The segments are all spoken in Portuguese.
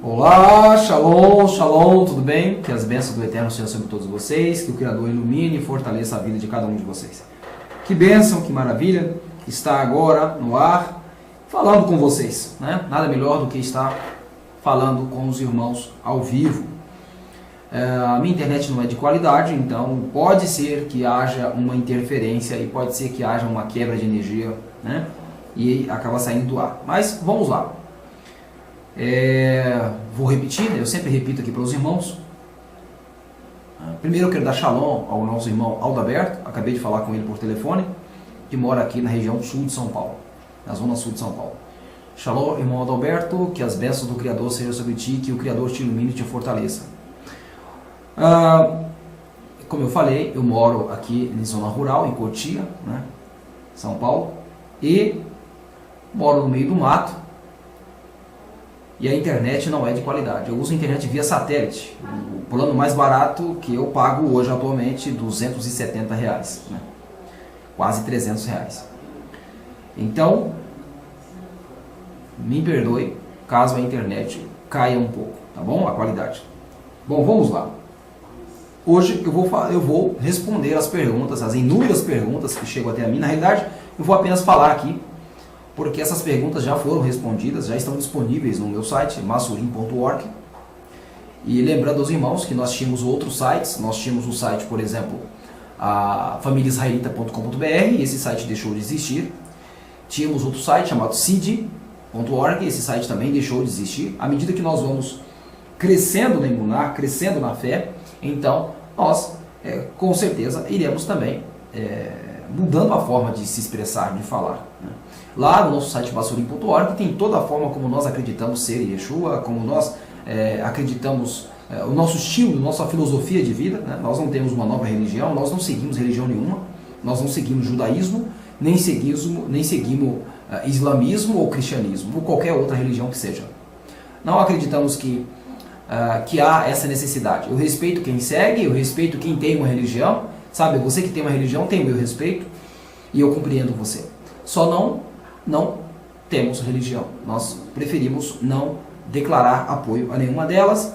Olá, shalom, shalom, tudo bem? Que as bênçãos do Eterno sejam sobre todos vocês, que o Criador ilumine e fortaleça a vida de cada um de vocês. Que bênção, que maravilha estar agora no ar, falando com vocês, né? Nada melhor do que estar falando com os irmãos ao vivo. A minha internet não é de qualidade, então pode ser que haja uma interferência e pode ser que haja uma quebra de energia, né? E acaba saindo do ar. Mas vamos lá. Vou repetir, eu sempre repito aqui para os irmãos. Primeiro eu quero dar shalom ao nosso irmão Aldaberto, acabei de falar com ele por telefone, que mora aqui na região sul de São Paulo, na zona sul de São Paulo. Shalom, irmão Adalberto, que as bênçãos do Criador sejam sobre ti, que o Criador te ilumine e te fortaleça. Como eu falei, eu moro aqui em zona rural, em Cotia, né, São Paulo, e moro no meio do mato. E a internet não é de qualidade. Eu uso a internet via satélite. O plano mais barato que eu pago hoje atualmente é R$270, né? Quase R$300. Então, me perdoe caso a internet caia um pouco, tá bom? A qualidade. Bom, vamos lá. Hoje eu vou responder as perguntas, as inúmeras perguntas que chegam até a mim. Na realidade, eu vou apenas falar aqui, porque essas perguntas já foram respondidas, já estão disponíveis no meu site, masurim.org. E lembrando aos irmãos que nós tínhamos outros sites, nós tínhamos o site, por exemplo, a famíliaisraelita.com.br, e esse site deixou de existir. Tínhamos outro site chamado cid.org, esse site também deixou de existir. À medida que nós vamos crescendo na imuná, crescendo na fé, então nós, com certeza, iremos também mudando a forma de se expressar, de falar, né? Lá no nosso site basurim.org tem toda a forma como nós acreditamos ser Yeshua, como nós acreditamos, o nosso estilo, nossa filosofia de vida, né? Nós não temos uma nova religião, nós não seguimos religião nenhuma, nós não seguimos judaísmo, nem seguimos islamismo ou cristianismo, ou qualquer outra religião que seja. Não acreditamos que há essa necessidade. Eu respeito quem segue, eu respeito quem tem uma religião, sabe? Você que tem uma religião tem o meu respeito e eu compreendo você. Só não temos religião. Nós preferimos não declarar apoio a nenhuma delas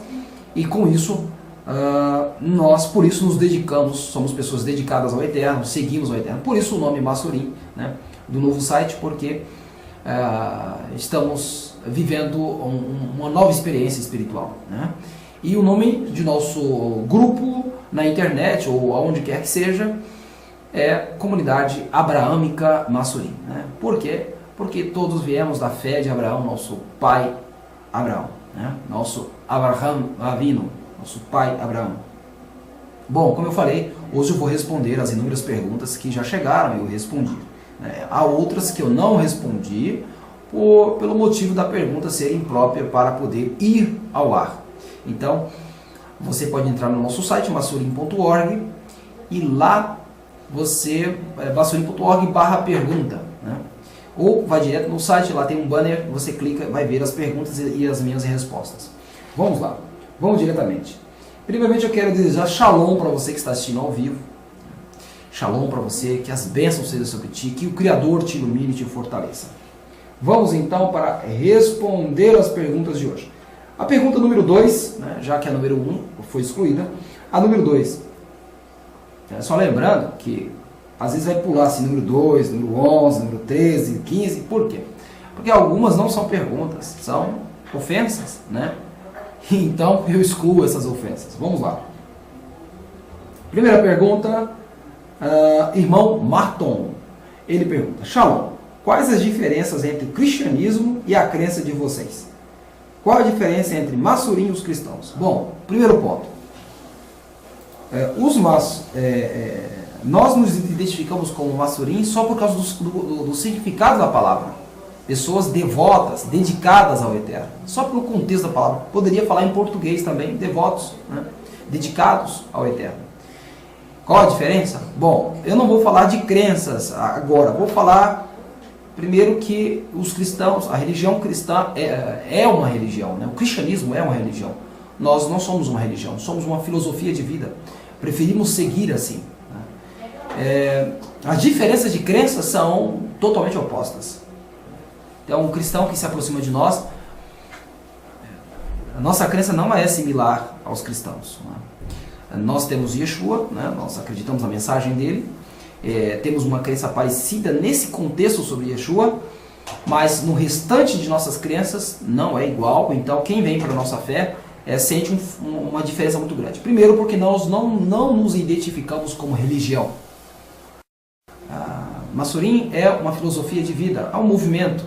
e com isso nós por isso nos dedicamos, somos pessoas dedicadas ao Eterno, seguimos ao Eterno. Por isso o nome Masurim, né, do novo site, porque estamos vivendo uma nova experiência espiritual, né? E o nome de nosso grupo na internet ou aonde quer que seja é Comunidade Abraâmica Masurim, né? Por quê? Porque todos viemos da fé de Abraão, nosso pai Abraão, né? Nosso Abraham Avino, nosso pai Abraão. Bom, como eu falei, hoje eu vou responder as inúmeras perguntas que já chegaram e eu respondi, né? Há outras que eu não respondi pelo motivo da pergunta ser imprópria para poder ir ao ar. Então, você pode entrar no nosso site, masurim.org, e lá você, masurim.org/pergunta, né? Ou vai direto no site, lá tem um banner, você clica, vai ver as perguntas e as minhas respostas. Vamos lá, vamos diretamente. Primeiramente eu quero desejar shalom para você que está assistindo ao vivo. Shalom para você, que as bênçãos sejam sobre ti, que o Criador te ilumine e te fortaleça. Vamos então para responder as perguntas de hoje. A pergunta número 2, né, já que a número 1 foi excluída, a número 2, só lembrando que às vezes vai pular assim, número 2, número 11, número 13, 15, por quê? Porque algumas não são perguntas, são ofensas, né? Então eu excluo essas ofensas. Vamos lá. Primeira pergunta, irmão Marton, ele pergunta: Shalom, quais as diferenças entre o cristianismo e a crença de vocês? Qual a diferença entre Masurim e os cristãos? Bom, primeiro ponto. Nós nos identificamos como Masurim só por causa do significado da palavra. Pessoas devotas, dedicadas ao Eterno. Só pelo contexto da palavra. Poderia falar em português também, devotos, né? Dedicados ao Eterno. Qual a diferença? Bom, eu não vou falar de crenças agora. Vou falar primeiro que os cristãos, a religião cristã é uma religião, né? O cristianismo é uma religião. Nós não somos uma religião, somos uma filosofia de vida. Preferimos seguir assim, né? As diferenças de crenças são totalmente opostas. Então, um cristão que se aproxima de nós A nossa crença não é similar aos cristãos. Né? Nós temos Yeshua, né? Nós acreditamos na mensagem dele, temos uma crença parecida nesse contexto sobre Yeshua, mas no restante de nossas crenças não é igual. Então quem vem para a nossa fé sente uma diferença muito grande. Primeiro porque nós não nos identificamos como religião. Massurim é uma filosofia de vida, é um movimento,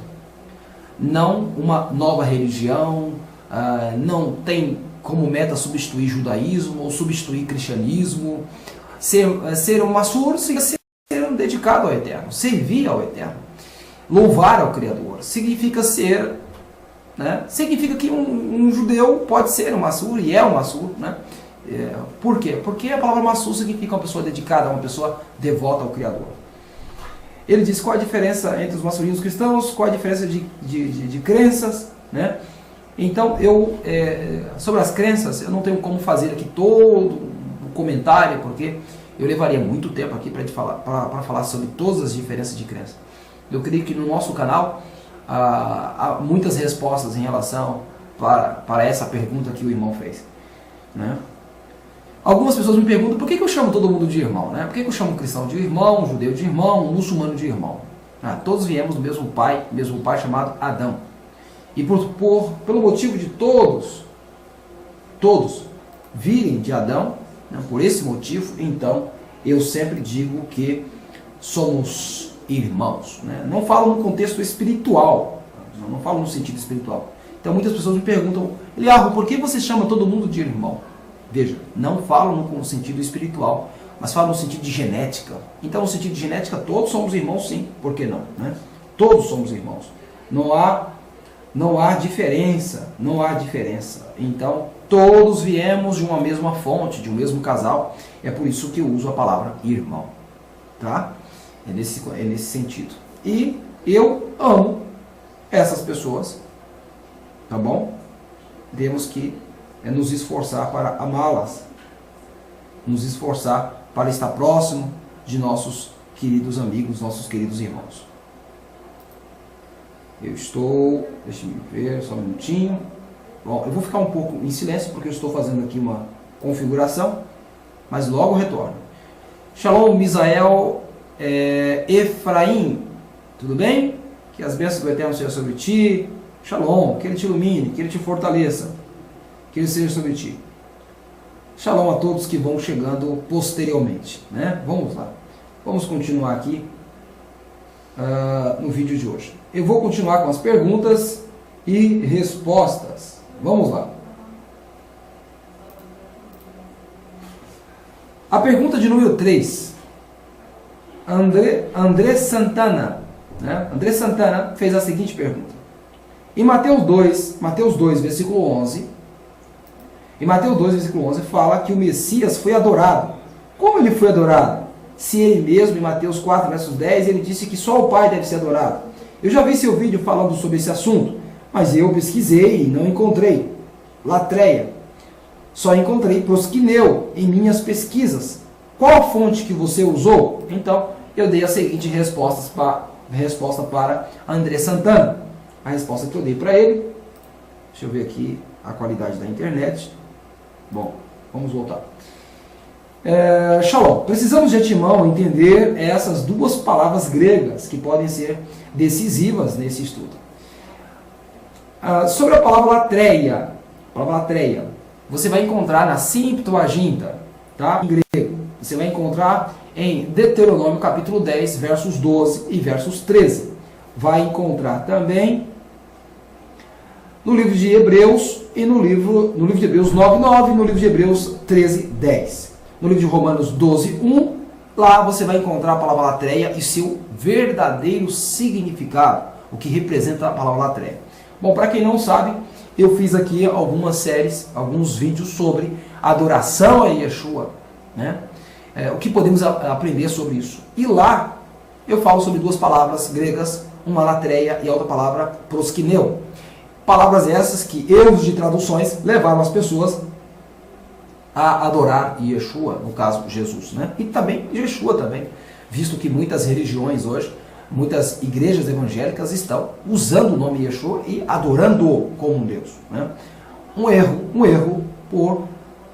não uma nova religião, não tem como meta substituir judaísmo ou substituir cristianismo. Ser um Massur significa ser dedicado ao Eterno, servir ao Eterno, louvar ao Criador. Significa ser, né? Significa que um judeu pode ser um Massur e é um Massur, né? Por quê? Porque a palavra Massur significa uma pessoa dedicada, uma pessoa devota ao Criador. Ele diz qual a diferença entre os Massurim e os cristãos, qual a diferença de crenças, né? Então, sobre as crenças, eu não tenho como fazer aqui todo o comentário, porque eu levaria muito tempo aqui para falar sobre todas as diferenças de crença. Eu creio que no nosso canal há muitas respostas em relação para essa pergunta que o irmão fez, né? Algumas pessoas me perguntam por que eu chamo todo mundo de irmão, né? Por que eu chamo cristão de irmão, judeu de irmão, muçulmano de irmão? Todos viemos do mesmo pai chamado Adão. E pelo motivo de todos virem de Adão, né, por esse motivo, então eu sempre digo que somos irmãos, né? Não falo no contexto espiritual, não falo no sentido espiritual. Então muitas pessoas me perguntam, Eliarro, por que você chama todo mundo de irmão? Veja, não falo no sentido espiritual, mas falo no sentido de genética. Então no sentido de genética todos somos irmãos, sim, por que não, né? Todos somos irmãos. Não há diferença, não há diferença. Então, todos viemos de uma mesma fonte, de um mesmo casal. É por isso que eu uso a palavra irmão, tá? É nesse sentido. E eu amo essas pessoas, tá bom? Temos que nos esforçar para amá-las, nos esforçar para estar próximo de nossos queridos amigos, nossos queridos irmãos. Deixa eu ver, só um minutinho. Bom, eu vou ficar um pouco em silêncio porque eu estou fazendo aqui uma configuração, mas logo retorno. Shalom, Misael, Efraim, tudo bem? Que as bênçãos do Eterno sejam sobre ti. Shalom, que Ele te ilumine, que Ele te fortaleça, que Ele seja sobre ti. Shalom a todos que vão chegando posteriormente, né? Vamos lá, vamos continuar aqui no vídeo de hoje. Eu vou continuar com as perguntas e respostas. Vamos lá. A pergunta de número 3. André Santana, né? André Santana fez a seguinte pergunta. Em Mateus 2, versículo 11, em Mateus 2, versículo 11, fala que o Messias foi adorado. Como ele foi adorado? Se ele mesmo, em Mateus 4, versos 10, ele disse que só o Pai deve ser adorado. Eu já vi seu vídeo falando sobre esse assunto, mas eu pesquisei e não encontrei latreia. Só encontrei prosquineu em minhas pesquisas. Qual a fonte que você usou? Então, eu dei a seguinte resposta para André Santana. A resposta que eu dei para ele, deixa eu ver aqui a qualidade da internet. Bom, vamos voltar. Shalom, precisamos de antemão entender essas duas palavras gregas que podem ser decisivas nesse estudo. Sobre a palavra latreia, você vai encontrar na Septuaginta, tá? Em grego. Você vai encontrar em Deuteronômio capítulo 10, versos 12 e versos 13. Vai encontrar também no livro de Hebreus e no livro de Hebreus 9:9 e no livro de Hebreus 13:10. No livro de Romanos 12:1, lá você vai encontrar a palavra latreia e seu verdadeiro significado, o que representa a palavra latreia. Bom, para quem não sabe, eu fiz aqui algumas séries, alguns vídeos sobre adoração a Yeshua, né? O que podemos aprender sobre isso. E lá eu falo sobre duas palavras gregas, uma latreia e a outra palavra prosquineu. Palavras essas que erros de traduções levaram as pessoas a adorar Yeshua, no caso Jesus, né? E também Yeshua também, visto que muitas religiões hoje, muitas igrejas evangélicas estão usando o nome Yeshua e adorando-o como um Deus, né? um erro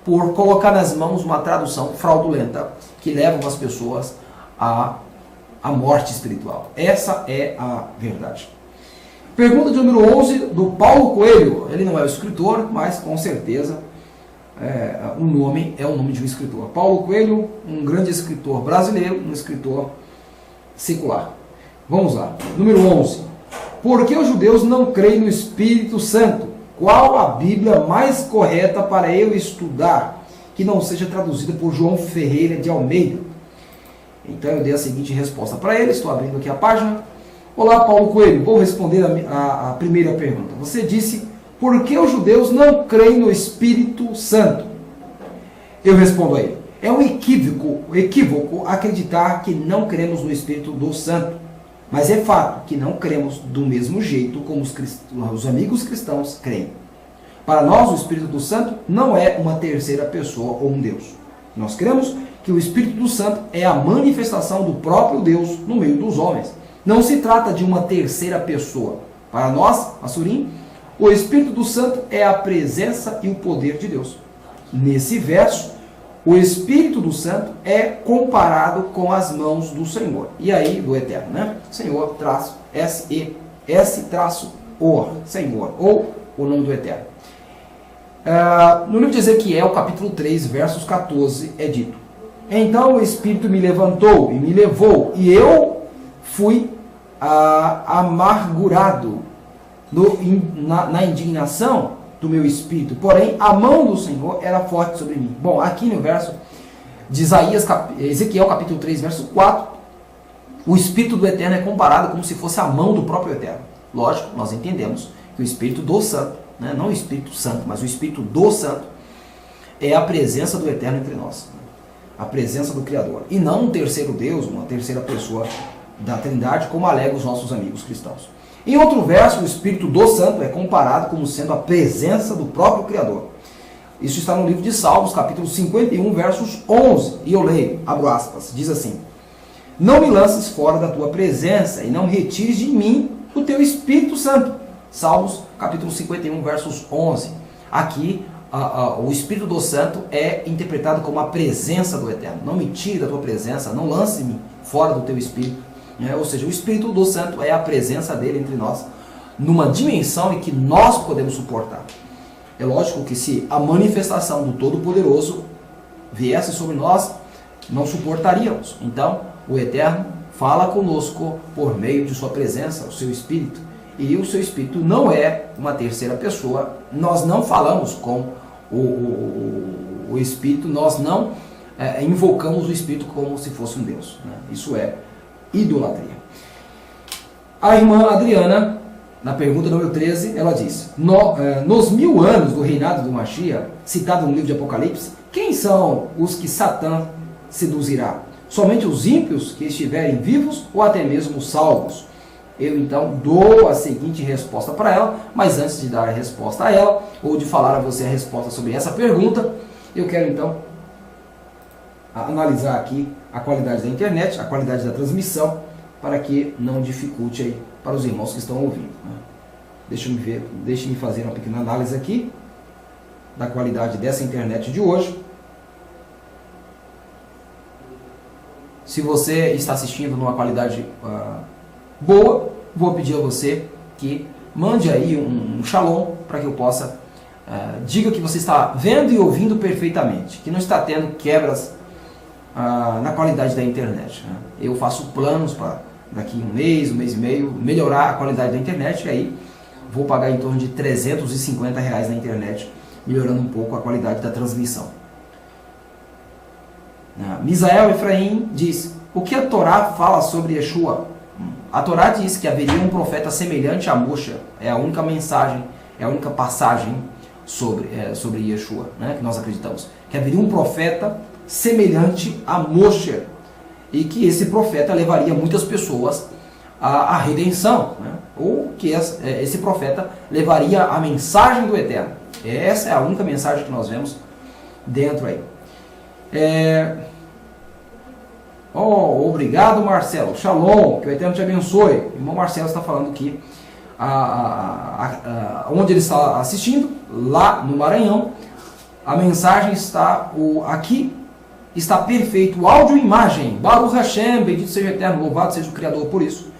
por colocar nas mãos uma tradução fraudulenta que leva as pessoas à morte espiritual. Essa é a verdade. Pergunta de número 11, do Paulo Coelho. Ele não é o escritor, mas com certeza o nome é o nome de um escritor. Paulo Coelho, um grande escritor brasileiro, um escritor secular. Vamos lá. Número 11. Por que os judeus não creem no Espírito Santo? Qual a Bíblia mais correta para eu estudar, que não seja traduzida por João Ferreira de Almeida? Então eu dei a seguinte resposta para ele. Estou abrindo aqui a página. Olá, Paulo Coelho. Vou responder a primeira pergunta. Você disse, por que os judeus não creem no Espírito Santo? Eu respondo a ele. É um equívoco acreditar que não cremos no Espírito do Santo. Mas é fato que não cremos do mesmo jeito como os amigos cristãos creem. Para nós, o Espírito do Santo não é uma terceira pessoa ou um Deus. Nós cremos que o Espírito do Santo é a manifestação do próprio Deus no meio dos homens. Não se trata de uma terceira pessoa. Para nós, Assurim, o Espírito do Santo é a presença e o poder de Deus. Nesse verso, o Espírito do Santo é comparado com as mãos do Senhor. E aí, do Eterno, né? Senhor, traço, S-O, Senhor, ou o nome do Eterno. No livro de Ezequiel, capítulo 3, versos 14, é dito: então o Espírito me levantou e me levou, e eu fui amargurado na indignação do meu espírito, porém a mão do Senhor era forte sobre mim. Bom, aqui no verso de Ezequiel capítulo 3, verso 4, o Espírito do Eterno é comparado como se fosse a mão do próprio Eterno. Lógico, nós entendemos que o Espírito do Santo, né, não o Espírito Santo, mas o Espírito do Santo é a presença do Eterno entre nós, a presença do Criador, e não um terceiro Deus, uma terceira pessoa da Trindade, como alegam os nossos amigos cristãos. Em outro verso, o Espírito do Santo é comparado como sendo a presença do próprio Criador. Isso está no livro de Salmos, capítulo 51, versos 11. E eu leio, abro aspas, diz assim: não me lances fora da tua presença e não retires de mim o teu Espírito Santo. Salmos, capítulo 51, versos 11. Aqui, o Espírito do Santo é interpretado como a presença do Eterno. Não me tire da tua presença, não lance-me fora do teu Espírito. Ou seja, o Espírito do Santo é a presença dele entre nós, numa dimensão em que nós podemos suportar. É lógico que se a manifestação do Todo-Poderoso viesse sobre nós, não suportaríamos. Então, o Eterno fala conosco por meio de sua presença, o seu Espírito. E o seu Espírito não é uma terceira pessoa. Nós não falamos com o Espírito, nós não invocamos o Espírito como se fosse um Deus, né? Isso é idolatria. A irmã Adriana, na pergunta número 13, ela diz: nos 1000 anos do reinado do Mashiach, citado no livro de Apocalipse, quem são os que Satã seduzirá? Somente os ímpios que estiverem vivos ou até mesmo os salvos? Eu então dou a seguinte resposta para ela, mas antes de dar a resposta a ela, ou de falar a você a resposta sobre essa pergunta, eu quero então analisar aqui a qualidade da internet, a qualidade da transmissão, para que não dificulte aí para os irmãos que estão ouvindo, né? Deixe-me fazer uma pequena análise aqui da qualidade dessa internet de hoje. Se você está assistindo numa qualidade boa, vou pedir a você que mande aí um shalom para que eu possa diga que você está vendo e ouvindo perfeitamente, que não está tendo quebras na qualidade da internet, né? Eu faço planos para daqui um mês e meio melhorar a qualidade da internet, e aí vou pagar em torno de R$350 na internet, melhorando um pouco a qualidade da transmissão. Misael Efraim diz: o que a Torá fala sobre Yeshua? A Torá diz que haveria um profeta semelhante a Moshe. É a única mensagem, é a única passagem sobre Yeshua, né, que nós acreditamos. Que haveria um profeta semelhante a Moshe, e que esse profeta levaria muitas pessoas à redenção, né? Ou que esse profeta levaria a mensagem do Eterno. Essa é a única mensagem que nós vemos dentro aí. Obrigado, Marcelo. Shalom, que o Eterno te abençoe. O irmão Marcelo está falando aqui onde ele está assistindo, lá no Maranhão. A mensagem está aqui. Está perfeito. Áudio e imagem. Baruch Hashem, bendito seja o Eterno, louvado seja o Criador por isso.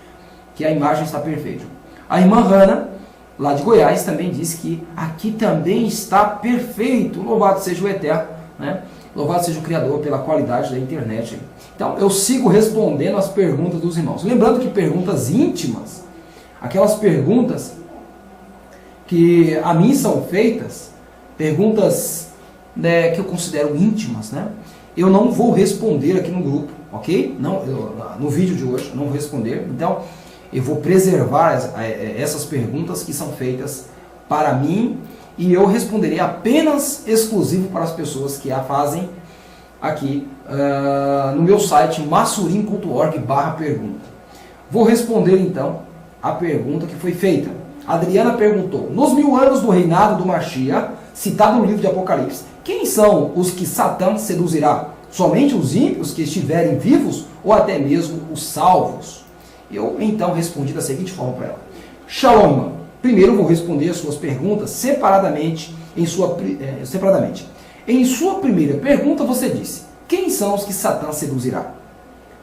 Que a imagem está perfeita. A irmã Hanna, lá de Goiás, também disse que aqui também está perfeito. Louvado seja o Eterno, né? Louvado seja o Criador pela qualidade da internet. Então, eu sigo respondendo as perguntas dos irmãos. Lembrando que perguntas íntimas, aquelas perguntas que a mim são feitas, perguntas, né, que eu considero íntimas, né? Eu não vou responder aqui no grupo, ok? Não, no vídeo de hoje, eu não vou responder. Então, eu vou preservar essas perguntas que são feitas para mim e eu responderei apenas exclusivo para as pessoas que a fazem aqui no meu site massurim.org/pergunta. Vou responder então a pergunta que foi feita. A Adriana perguntou: nos 1000 anos do reinado do Mashiach, citado no livro de Apocalipse, quem são os que Satã seduzirá? Somente os ímpios que estiverem vivos ou até mesmo os salvos? Eu então respondi da seguinte forma para ela: Shalom, irmão. Primeiro eu vou responder as suas perguntas separadamente. Separadamente. Em sua primeira pergunta você disse: quem são os que Satã seduzirá?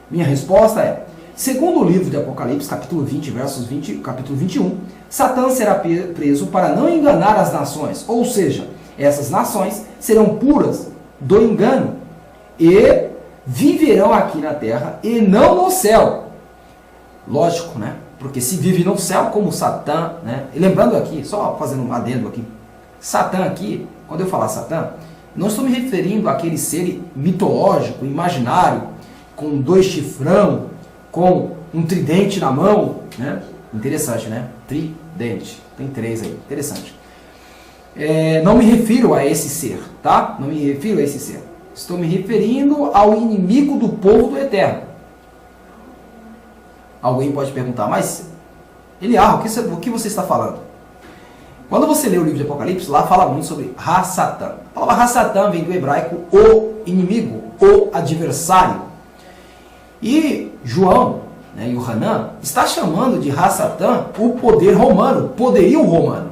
Minha resposta é: segundo o livro de Apocalipse, capítulo 20, versos 20, capítulo 21, Satã será preso para não enganar as nações, ou seja, essas nações serão puras do engano e viverão aqui na terra e não no céu. Lógico, né? Porque se vive no céu como Satã, né? E lembrando aqui, só fazendo um adendo aqui, Satã aqui, quando eu falar Satã, não estou me referindo àquele ser mitológico, imaginário, com 2 chifrão, com um tridente na mão, né? Interessante, né? Tridente, tem 3 aí, interessante. Não me refiro a esse ser, tá? Não me refiro a esse ser. Estou me referindo ao inimigo do povo do Eterno. Alguém pode perguntar, mas Eliarro, o que você está falando? Quando você lê o livro de Apocalipse, lá fala muito sobre Ha-Satã. A palavra Ha-Satã vem do hebraico o inimigo, o adversário. E João, né, Yohanan, está chamando de Ha-Satã o poder romano, poderio romano.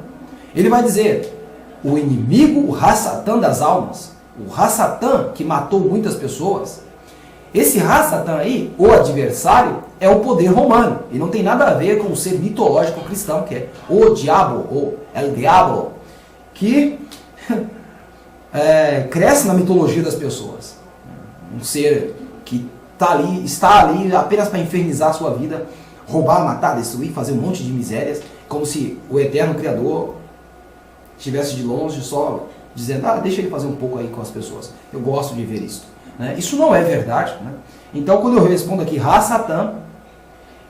Ele vai dizer, o inimigo, o Ha-Satã das almas, o Ha-Satã que matou muitas pessoas. Esse Ha-Satã aí, o adversário, é o poder romano. E não tem nada a ver com o ser mitológico cristão, que é o diabo, ou el diablo, que cresce na mitologia das pessoas. Um ser que está ali apenas para infernizar a sua vida, roubar, matar, destruir, fazer um monte de misérias, como se o eterno Criador estivesse de longe só dizendo, deixa ele fazer um pouco aí com as pessoas. Eu gosto de ver isso. Né? Isso não é verdade. Né? Então, quando eu respondo aqui, Ha-Satã,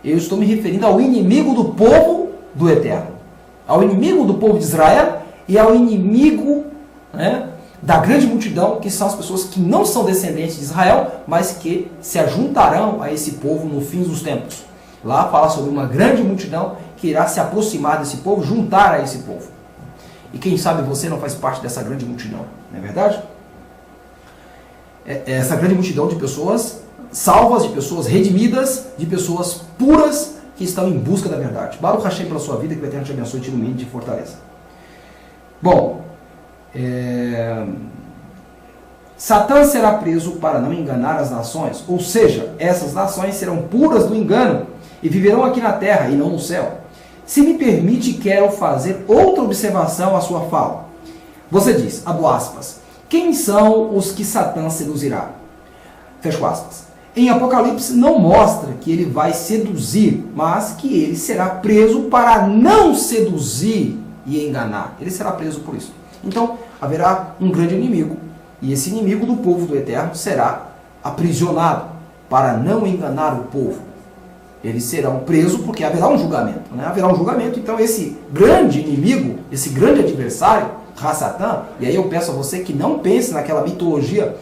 eu estou me referindo ao inimigo do povo do Eterno. Ao inimigo do povo de Israel e ao inimigo, né, da grande multidão, que são as pessoas que não são descendentes de Israel, mas que se ajuntarão a esse povo no fim dos tempos. Lá fala sobre uma grande multidão que irá se aproximar desse povo, juntar a esse povo. E quem sabe você não faz parte dessa grande multidão, não é verdade? Essa grande multidão de pessoas salvas, de pessoas redimidas, de pessoas puras que estão em busca da verdade. Baruch Hashem pela sua vida, que o Eterno te abençoe e te ilumine e te fortaleça. Bom, Satã será preso para não enganar as nações, ou seja, essas nações serão puras do engano e viverão aqui na terra e não no céu. Se me permite, quero fazer outra observação à sua fala. Você diz, abro aspas, quem são os que Satã seduzirá? Fecho aspas. Em Apocalipse não mostra que ele vai seduzir, mas que ele será preso para não seduzir e enganar. Ele será preso por isso. Então, haverá um grande inimigo, e esse inimigo do povo do Eterno será aprisionado para não enganar o povo. Eles serão presos porque haverá um julgamento. Né? Haverá um julgamento, então esse grande inimigo, esse grande adversário, Ha-Satã, e aí eu peço a você que não pense naquela mitologia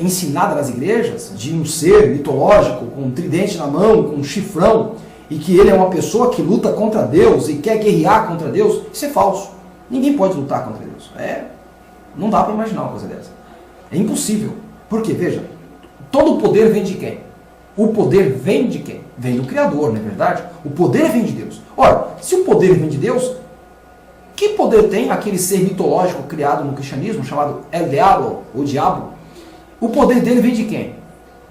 ensinada nas igrejas, de um ser mitológico, com um tridente na mão, com um chifrão, e que ele é uma pessoa que luta contra Deus e quer guerrear contra Deus. Isso é falso. Ninguém pode lutar contra Deus. Não dá para imaginar uma coisa dessa. É impossível. Por quê? Veja, todo o poder vem de quem? O poder vem de quem? Vem do Criador, não é verdade? O poder vem de Deus. Ora, se o poder vem de Deus, Que poder tem aquele ser mitológico criado no cristianismo, chamado El Diablo, o Diabo? O poder dele vem de quem?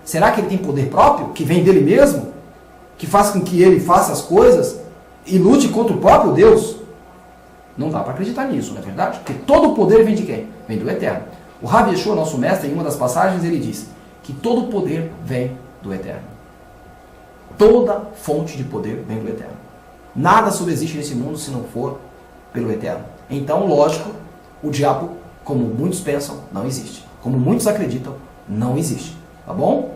Será que ele tem poder próprio, que vem dele mesmo? Que faz com que ele faça as coisas e lute contra o próprio Deus? Não dá para acreditar nisso, não é verdade? Porque todo o poder vem de quem? Vem do Eterno. O Rav Yeshua, nosso mestre, em uma das passagens, ele diz que todo o poder vem do Eterno. Toda fonte de poder vem do Eterno. Nada subsiste nesse mundo se não for pelo Eterno. Então, lógico, o diabo, como muitos pensam, não existe. Como muitos acreditam, não existe. Tá bom?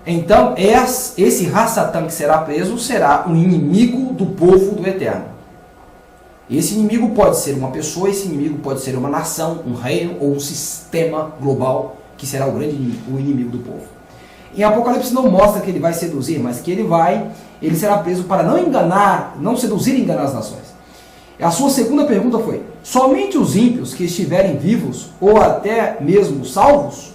Então, esse Hassatan que será preso será um inimigo do povo do Eterno. Esse inimigo pode ser uma pessoa, esse inimigo pode ser uma nação, um reino ou um sistema global que será o inimigo do povo. Em Apocalipse não mostra que ele vai seduzir, mas que ele será preso para não enganar, não seduzir e enganar as nações. A sua segunda pergunta foi: somente os ímpios que estiverem vivos ou até mesmo salvos?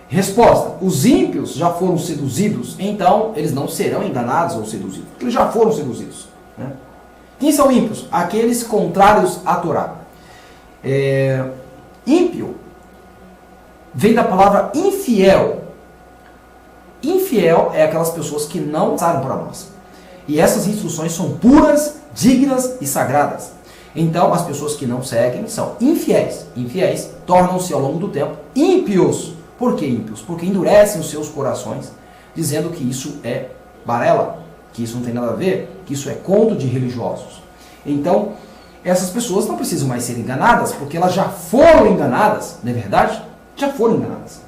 Resposta: os ímpios já foram seduzidos, então eles não serão enganados ou seduzidos. Eles já foram seduzidos. Né? Quem são ímpios? Aqueles contrários à Torá. Ímpio vem da palavra infiel. Infiel é aquelas pessoas que não passaram para nós. E essas instruções são puras, dignas e sagradas. Então, as pessoas que não seguem são infiéis. Infiéis tornam-se ao longo do tempo ímpios. Por que ímpios? Porque endurecem os seus corações, dizendo que isso é balela, que isso não tem nada a ver, que isso é conto de religiosos. Então, essas pessoas não precisam mais ser enganadas, porque elas já foram enganadas, não é verdade? Já foram enganadas.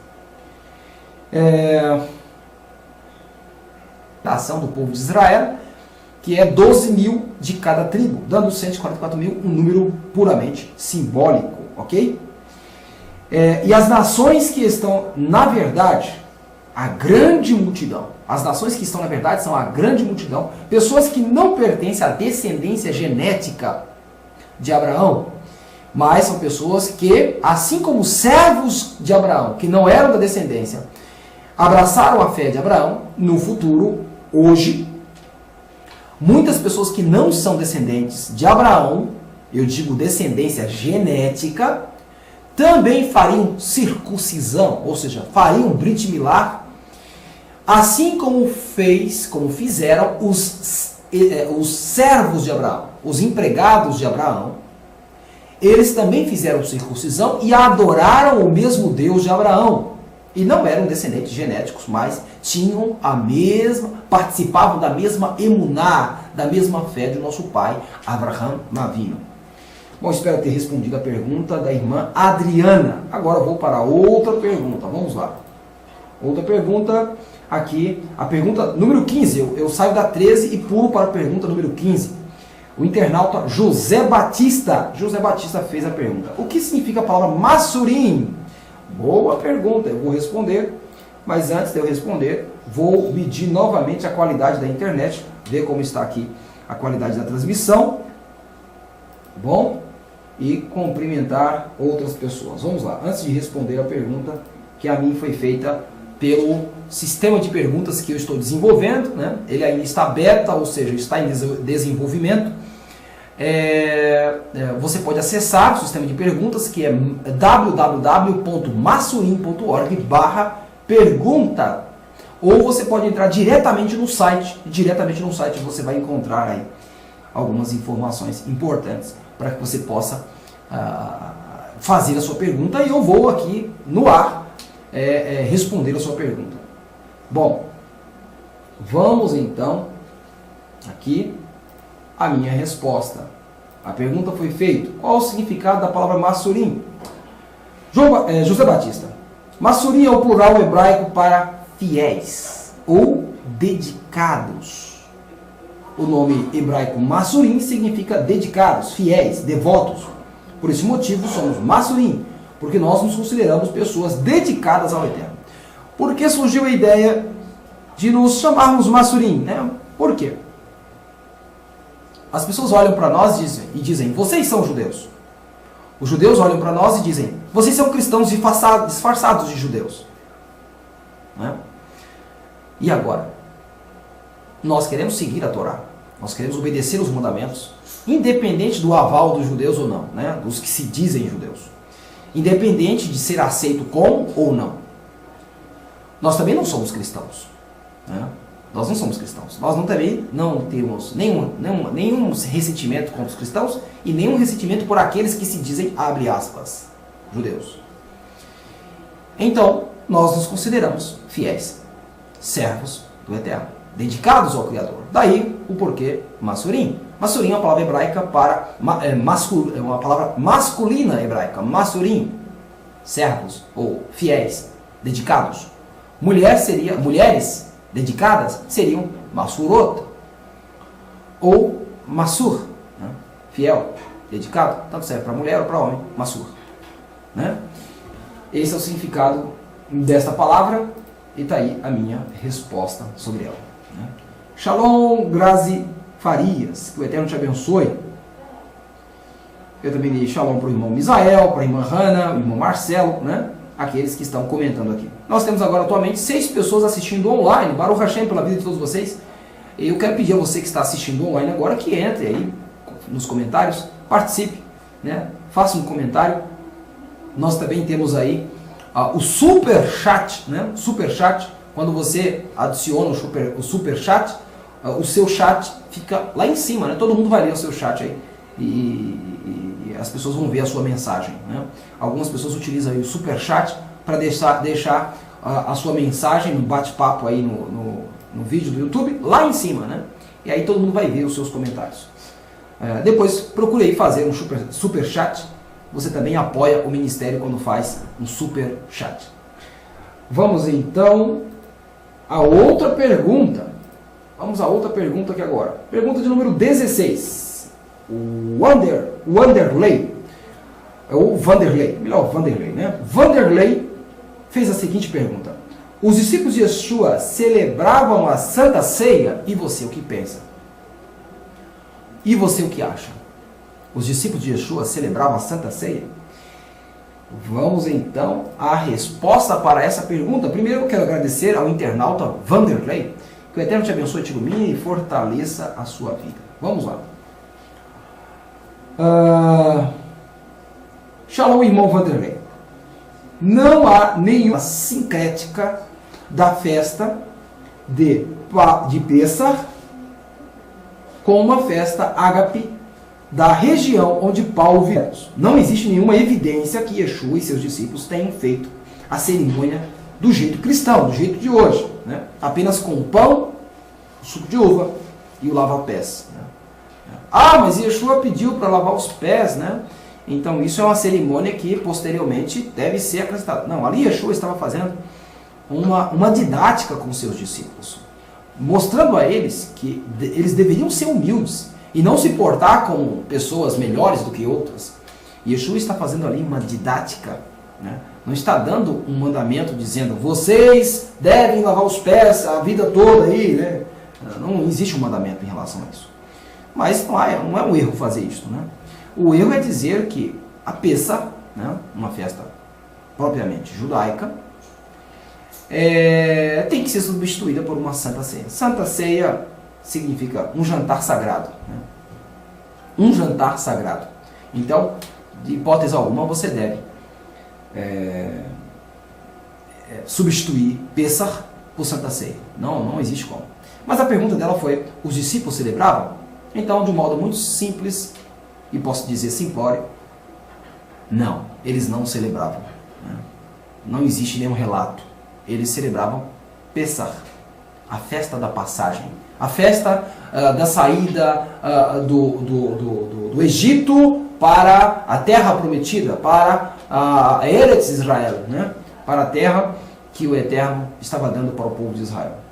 A ação do povo de Israel, que é 12 mil de cada tribo, dando 144 mil, um número puramente simbólico, ok? E as nações que estão, na verdade, a grande multidão, as nações que estão, na verdade, são a grande multidão, pessoas que não pertencem à descendência genética de Abraão, mas são pessoas que, assim como servos de Abraão, que não eram da descendência, abraçaram a fé de Abraão, no futuro, hoje, muitas pessoas que não são descendentes de Abraão, eu digo descendência genética, também fariam circuncisão, ou seja, fariam Brit Milá, assim como fizeram os servos de Abraão, os empregados de Abraão. Eles também fizeram circuncisão e adoraram o mesmo Deus de Abraão. E não eram descendentes genéticos, mas tinham participavam da mesma emuná, da mesma fé de nosso pai, Abraham Avinu. Bom, espero ter respondido a pergunta da irmã Adriana. Agora eu vou para outra pergunta. Vamos lá. Outra pergunta aqui. A pergunta número 15. Eu saio da 13 e pulo para a pergunta número 15. O internauta José Batista. José Batista fez a pergunta. O que significa a palavra Masurim? Boa pergunta. Eu vou responder. Mas antes de eu responder, vou medir novamente a qualidade da internet. Ver como está aqui a qualidade da transmissão. Bom, e cumprimentar outras pessoas. Vamos lá, antes de responder a pergunta que a mim foi feita pelo sistema de perguntas que eu estou desenvolvendo, né? Ele ainda está beta, ou seja, está em desenvolvimento. Você pode acessar o sistema de perguntas, que é www.masurim.org/pergunta, ou você pode entrar diretamente no site, e diretamente no site você vai encontrar aí algumas informações importantes para que você possa fazer a sua pergunta, e eu vou aqui no ar responder a sua pergunta. Bom, vamos então aqui a minha resposta. A pergunta foi feita: qual o significado da palavra Masurim? José Batista. Masurim é o plural hebraico para fiéis ou dedicados. O nome hebraico Masurim significa dedicados, fiéis, devotos. Por esse motivo somos Masurim, porque nós nos consideramos pessoas dedicadas ao Eterno. Por que surgiu a ideia de nos chamarmos Masurim? Né? Por quê? As pessoas olham para nós e dizem, vocês são judeus. Os judeus olham para nós e dizem, vocês são cristãos disfarçados de judeus. Né? E agora? Nós queremos seguir a Torá, Nós queremos obedecer os mandamentos, independente do aval dos judeus ou não, né? Dos que se dizem judeus. Independente de ser aceito com ou não. Nós também não somos cristãos, né? Nós não somos cristãos. Nós também não temos nenhum ressentimento contra os cristãos e nenhum ressentimento por aqueles que se dizem, abre aspas, judeus. Então, nós nos consideramos fiéis, servos do Eterno, dedicados ao Criador. Daí o porquê Masurim. Masurim é uma palavra hebraica para é uma palavra masculina hebraica, Masurim, servos ou fiéis, dedicados. Mulheres dedicadas seriam Masurot ou Masur, né? Fiel, dedicado, tanto serve para mulher ou para homem, Masur, né? Esse é o significado desta palavra e está aí a minha resposta sobre ela, né? Shalom, Grazi Farias, que o Eterno te abençoe. Eu também dei shalom para o irmão Misael, para a irmã Hanna, o irmão Marcelo, né? Aqueles que estão comentando aqui. Nós temos agora atualmente 6 pessoas assistindo online. Baruch Hashem pela vida de todos vocês. Eu quero pedir a você que está assistindo online agora que entre aí nos comentários, participe, né? Faça um comentário. Nós também temos aí o super chat, né? Super chat. Quando você adiciona o super chat, o seu chat fica lá em cima, né? Todo mundo vai ler o seu chat aí e as pessoas vão ver a sua mensagem, né? Algumas pessoas utilizam aí o super chat para deixar a sua mensagem no bate-papo aí no vídeo do YouTube lá em cima, né? E aí todo mundo vai ver os seus comentários. Depois procurei fazer um super chat. Você também apoia o ministério quando faz um super chat. Vamos então a outra pergunta. Vamos a outra pergunta aqui agora. Pergunta de número 16. O Vanderlei, melhor Vanderlei, né? Vanderlei fez a seguinte pergunta: os discípulos de Yeshua celebravam a Santa Ceia? E você o que pensa? E você o que acha? Os discípulos de Yeshua celebravam a Santa Ceia? Vamos então à resposta para essa pergunta. Primeiro eu quero agradecer ao internauta Vanderlei. Que o Eterno te abençoe, te ilumine e fortaleça a sua vida. Vamos lá. Shalom, irmão Vanderlei. Não há nenhuma sincrética da festa de Pessah com uma festa ágape da região onde Paulo viveu. Não existe nenhuma evidência que Yeshua e seus discípulos tenham feito a cerimônia do jeito cristão, do jeito de hoje, né? Apenas com o pão, o suco de uva e o lava-pés, né? Mas Yeshua pediu para lavar os pés, né? Então isso é uma cerimônia que posteriormente deve ser acrescentada. Não, ali Yeshua estava fazendo uma didática com seus discípulos, mostrando a eles que eles deveriam ser humildes e não se portar como pessoas melhores do que outras. Yeshua está fazendo ali uma didática, né? Não está dando um mandamento dizendo, vocês devem lavar os pés a vida toda aí, né? Não existe um mandamento em relação a isso. Mas não é um erro fazer isso, né? O erro é dizer que a Pessah, né, uma festa propriamente judaica, tem que ser substituída por uma Santa Ceia. Santa Ceia significa um jantar sagrado, né? Um jantar sagrado. Então, de hipótese alguma, você deve substituir Pessah por Santa Ceia. Não existe como. Mas a pergunta dela foi, os discípulos celebravam? Então, de um modo muito simples, e posso dizer simplório, não, eles não celebravam, né? Não existe nenhum relato. Eles celebravam Pessah, a festa da passagem, a festa da saída do Egito para a terra prometida, para a Eretz Israel, né? Para a terra que o Eterno estava dando para o povo de Israel.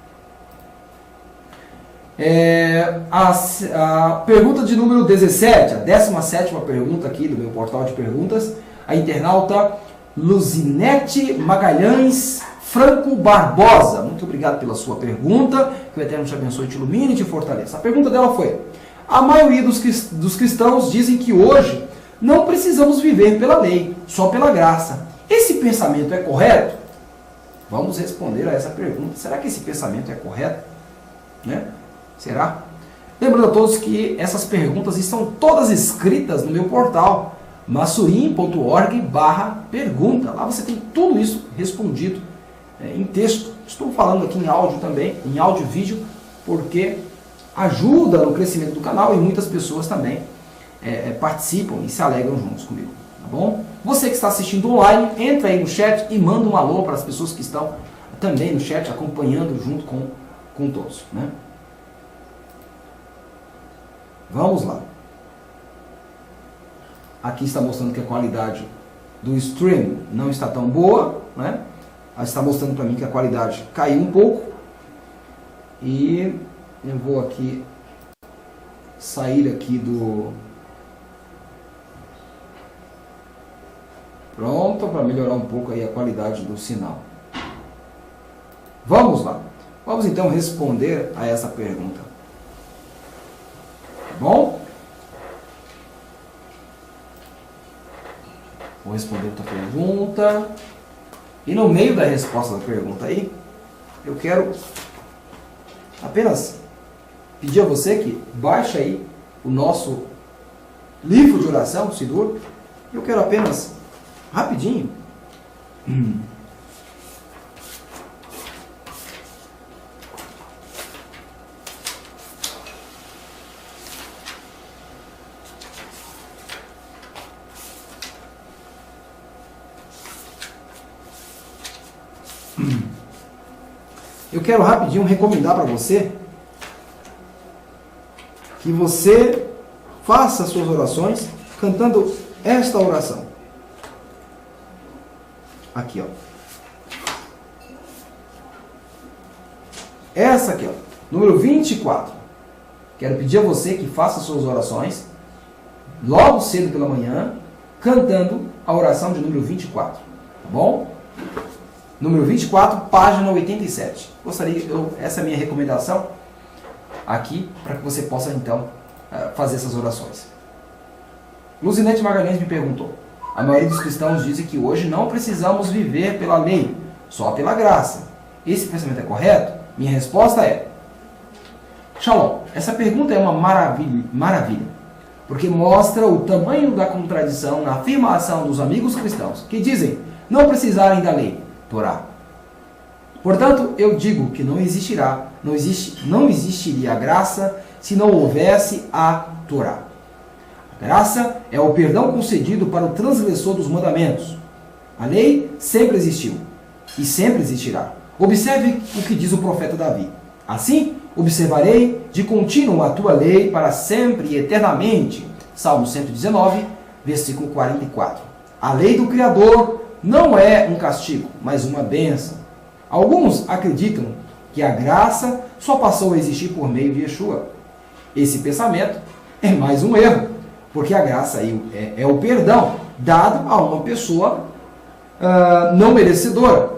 A pergunta de número 17, a 17ª pergunta aqui do meu portal de perguntas, a internauta Luzinete Magalhães Franco Barbosa. Muito obrigado pela sua pergunta, que o Eterno te abençoe, te ilumine e te fortaleça. A pergunta dela foi, a maioria dos cristãos dizem que hoje não precisamos viver pela lei, só pela graça. Esse pensamento é correto? Vamos responder a essa pergunta. Será que esse pensamento é correto? Né? Será? Lembrando a todos que essas perguntas estão todas escritas no meu portal massurim.org/pergunta. Lá você tem tudo isso respondido em texto. Estou falando aqui em áudio também, em áudio e vídeo, porque ajuda no crescimento do canal e muitas pessoas também participam e se alegram juntos comigo, tá bom? Você que está assistindo online, entra aí no chat e manda um alô para as pessoas que estão também no chat acompanhando junto com todos, né? Vamos lá. Aqui está mostrando que a qualidade do stream não está tão boa, né? Está mostrando para mim que a qualidade caiu um pouco. E eu vou aqui sair aqui do... Pronto, para melhorar um pouco aí a qualidade do sinal. Vamos lá. Vamos então responder a essa pergunta. Tá bom? Vou responder outra pergunta. E no meio da resposta da pergunta aí, eu quero apenas pedir a você que baixe aí o nosso livro de oração, o Sidur. Eu quero apenas, rapidinho, recomendar para você que você faça suas orações cantando esta oração. Aqui, ó. Essa aqui, ó. Número 24. Quero pedir a você que faça suas orações logo cedo pela manhã, cantando a oração de número 24. Tá bom? Número 24, página 87. Essa é a minha recomendação aqui, para que você possa então fazer essas orações. Luzinete Magalhães me perguntou: a maioria dos cristãos dizem que hoje não precisamos viver pela lei, só pela graça. Esse pensamento é correto? Minha resposta é: Shalom, essa pergunta é uma maravilha, porque mostra o tamanho da contradição na afirmação dos amigos cristãos, que dizem não precisarem da lei, Torá. Portanto, eu digo que não existiria a graça se não houvesse a Torá. A graça é o perdão concedido para o transgressor dos mandamentos. A lei sempre existiu e sempre existirá. Observe o que diz o profeta Davi: assim, observarei de contínuo a tua lei para sempre e eternamente. Salmo 119, versículo 44. A lei do Criador não é um castigo, mas uma bênção. Alguns acreditam que a graça só passou a existir por meio de Yeshua. Esse pensamento é mais um erro, porque a graça é o perdão dado a uma pessoa não merecedora.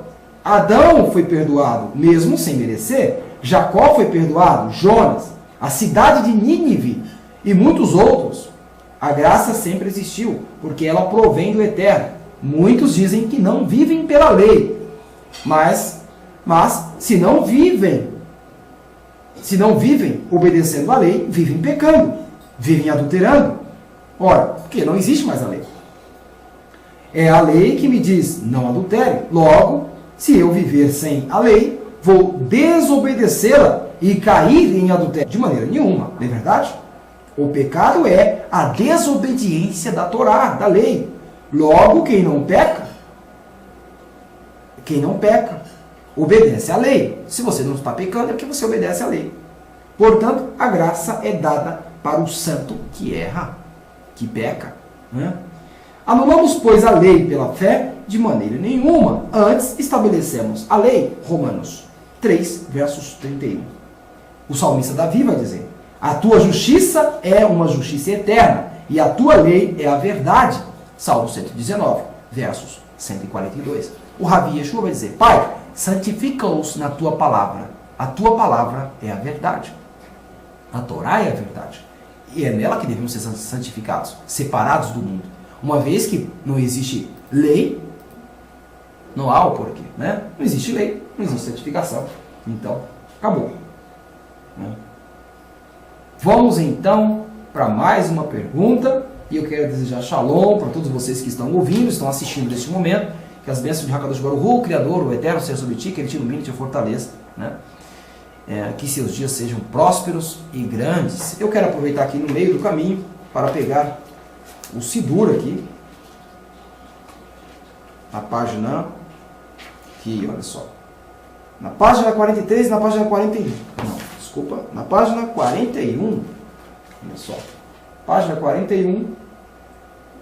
Adão foi perdoado, mesmo sem merecer. Jacó foi perdoado, Jonas, a cidade de Nínive e muitos outros. A graça sempre existiu, porque ela provém do Eterno. Muitos dizem que não vivem pela lei, mas se não vivem obedecendo à lei, vivem pecando, vivem adulterando. Ora, porque não existe mais a lei. É a lei que me diz, não adultere. Logo, se eu viver sem a lei, vou desobedecê-la e cair em adultério. De maneira nenhuma, não é verdade? O pecado é a desobediência da Torá, da lei. Logo, quem não peca, obedece à lei. Se você não está pecando, é porque você obedece à lei. Portanto, a graça é dada para o santo que erra, que peca. Né? Anulamos, pois, a lei pela fé? De maneira nenhuma. Antes, estabelecemos a lei. Romanos 3, versos 31. O salmista Davi vai dizer: a tua justiça é uma justiça eterna, e a tua lei é a verdade. Salmo 119, versos 142. O Rabi Yeshua vai dizer: Pai, santifica-os na tua palavra. A tua palavra é a verdade. A Torá é a verdade. E é nela que devemos ser santificados, separados do mundo. Uma vez que não existe lei, não há o porquê. Né? Não existe lei, não existe santificação. Então, acabou. Né? Vamos então para mais uma pergunta. E eu quero desejar shalom para todos vocês que estão ouvindo, estão assistindo neste momento. Que as bênçãos de Hakadosh Baruch Hu, o Criador, o Eterno, seja sobre ti, que Ele te ilumine e te fortaleça, né? Que seus dias sejam prósperos e grandes. Eu quero aproveitar aqui no meio do caminho para pegar o Sidur aqui, na página, aqui, olha só, na página 43 e na página 41, não, desculpa, na página 41, olha só, página 41,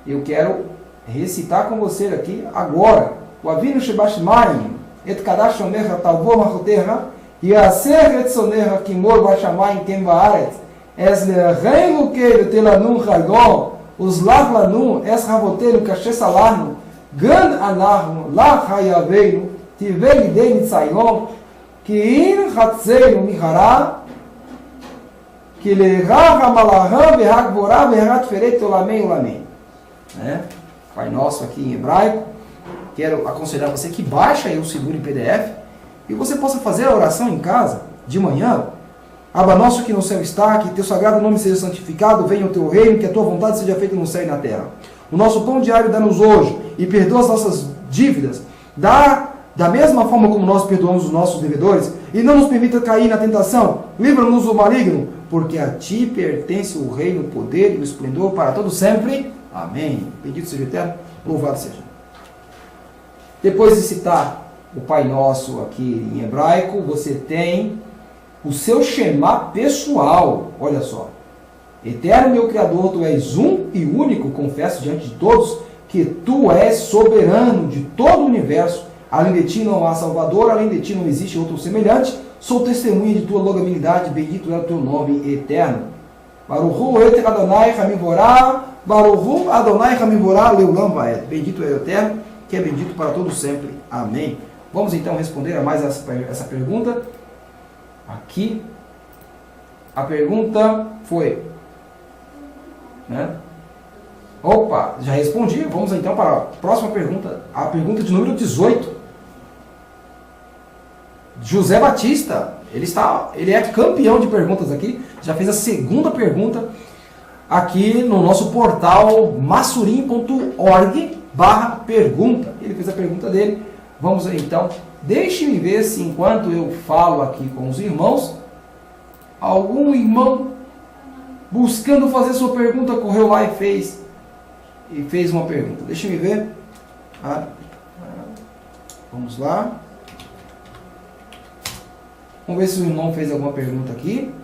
eu quero recitar com você aqui agora, o Avinu Shebashmaim, et Kadash Omerha Talvor Machoterra, Yaser et Sonerha Kimor Bashamayim Kem Baaretz, Es Lereinu Keiro Telanun Chagon, Os Lav Lanu, Es Ravoteinu Kashe Salarnu, Gan Anarnu, Lach Hayaveinu, Tivei Lidei Nitzayon, Ki In Hatzeinu Mihara, Ki Leirah Hamalaham, Verhag Borah, Verhat Feret Olamei Olamei. Pai Nosso aqui em hebraico. Quero aconselhar você que baixe aí o Sidur em PDF e você possa fazer a oração em casa, de manhã. Abba Nosso que no céu está, que teu sagrado nome seja santificado, venha o teu reino, que a tua vontade seja feita no céu e na terra. O nosso pão diário dá-nos hoje e perdoa as nossas dívidas. Da mesma forma como nós perdoamos os nossos devedores, e não nos permita cair na tentação, livra-nos do maligno, porque a ti pertence o reino, o poder e o esplendor para todo sempre. Amém. Bendito seja o Eterno, louvado seja. Depois de citar o Pai Nosso aqui em hebraico, você tem o seu Shema pessoal. Olha só. Eterno meu Criador, Tu és um e único, confesso diante de todos que Tu és soberano de todo o universo. Além de Ti não há Salvador, além de Ti não existe outro semelhante. Sou testemunha de Tua longanimidade, bendito é o Teu nome eterno. Baruch Hu et Adonai Hamivorah, Baruch Hu Adonai Hamivorah Leulam Vaed. Bendito é o Eterno, que é bendito para todos sempre. Amém. Vamos então responder a mais essa pergunta. Aqui, a pergunta foi, né? Opa, já respondi. Vamos então para a próxima pergunta. A pergunta de número 18. José Batista, ele é campeão de perguntas aqui. Já fez a segunda pergunta aqui no nosso portal massurim.org/pergunta. Ele fez a pergunta dele. Vamos aí, então. Deixe-me ver se enquanto eu falo aqui com os irmãos, algum irmão buscando fazer sua pergunta correu lá e fez uma pergunta. Deixe-me ver. Vamos lá. Vamos ver se o irmão fez alguma pergunta aqui.